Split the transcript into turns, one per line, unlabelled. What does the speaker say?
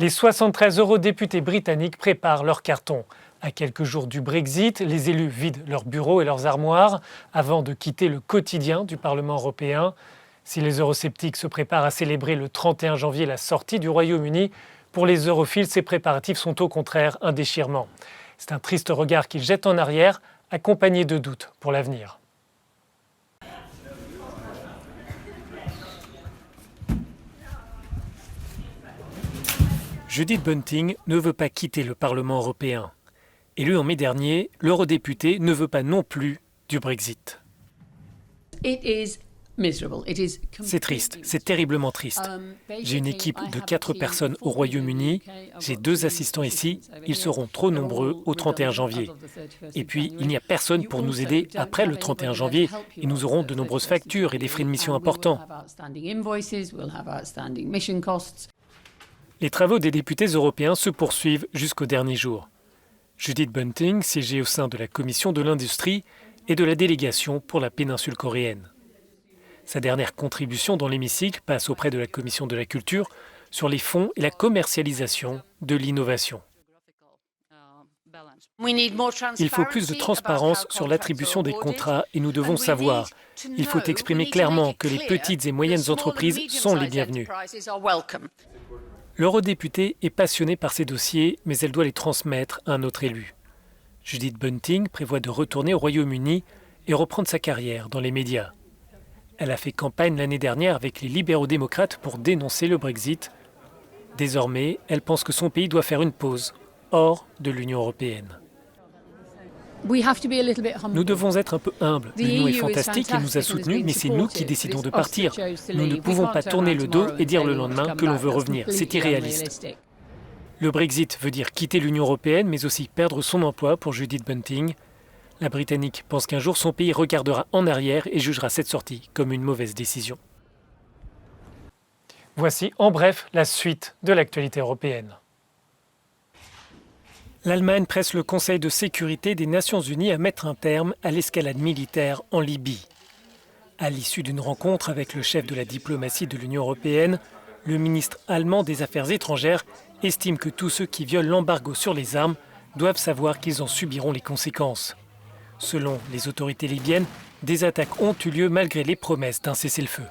Les 73 eurodéputés britanniques préparent leur carton. À quelques jours du Brexit, les élus vident leurs bureaux et leurs armoires avant de quitter le quotidien du Parlement européen. Si les eurosceptiques se préparent à célébrer le 31 janvier la sortie du Royaume-Uni, pour les europhiles, ces préparatifs sont au contraire un déchirement. C'est un triste regard qu'ils jettent en arrière, accompagné de doutes pour l'avenir. Judith Bunting ne veut pas quitter le Parlement européen. Élu en mai dernier, l'eurodéputé ne veut pas non plus du Brexit. C'est triste, c'est terriblement triste. J'ai une équipe de 4 personnes au Royaume-Uni, j'ai 2 assistants ici, ils seront trop nombreux au 31 janvier. Et puis, il n'y a personne pour nous aider après le 31 janvier et nous aurons de nombreuses factures et des frais de mission importants. Les travaux des députés européens se poursuivent jusqu'au dernier jour. Judith Bunting siégeait au sein de la commission de l'industrie et de la délégation pour la péninsule coréenne. Sa dernière contribution dans l'hémicycle passe auprès de la commission de la culture sur les fonds et la commercialisation de l'innovation. Il faut plus de transparence sur l'attribution des contrats et nous devons savoir. Il faut exprimer clairement que les petites et moyennes entreprises sont les bienvenues. L'eurodéputée est passionnée par ces dossiers, mais elle doit les transmettre à un autre élu. Judith Bunting prévoit de retourner au Royaume-Uni et reprendre sa carrière dans les médias. Elle a fait campagne l'année dernière avec les libéraux-démocrates pour dénoncer le Brexit. Désormais, elle pense que son pays doit faire une pause hors de l'Union européenne. Nous devons être un peu humbles. L'Union est fantastique et nous a soutenus, mais c'est nous qui décidons de partir. Nous ne pouvons pas tourner le dos et dire le lendemain que l'on veut revenir. C'est irréaliste. Le Brexit veut dire quitter l'Union européenne, mais aussi perdre son emploi pour Judith Bunting. La Britannique pense qu'un jour son pays regardera en arrière et jugera cette sortie comme une mauvaise décision. Voici en bref la suite de l'actualité européenne. L'Allemagne presse le Conseil de sécurité des Nations Unies à mettre un terme à l'escalade militaire en Libye. À l'issue d'une rencontre avec le chef de la diplomatie de l'Union européenne, le ministre allemand des Affaires étrangères estime que tous ceux qui violent l'embargo sur les armes doivent savoir qu'ils en subiront les conséquences. Selon les autorités libyennes, des attaques ont eu lieu malgré les promesses d'un cessez-le-feu.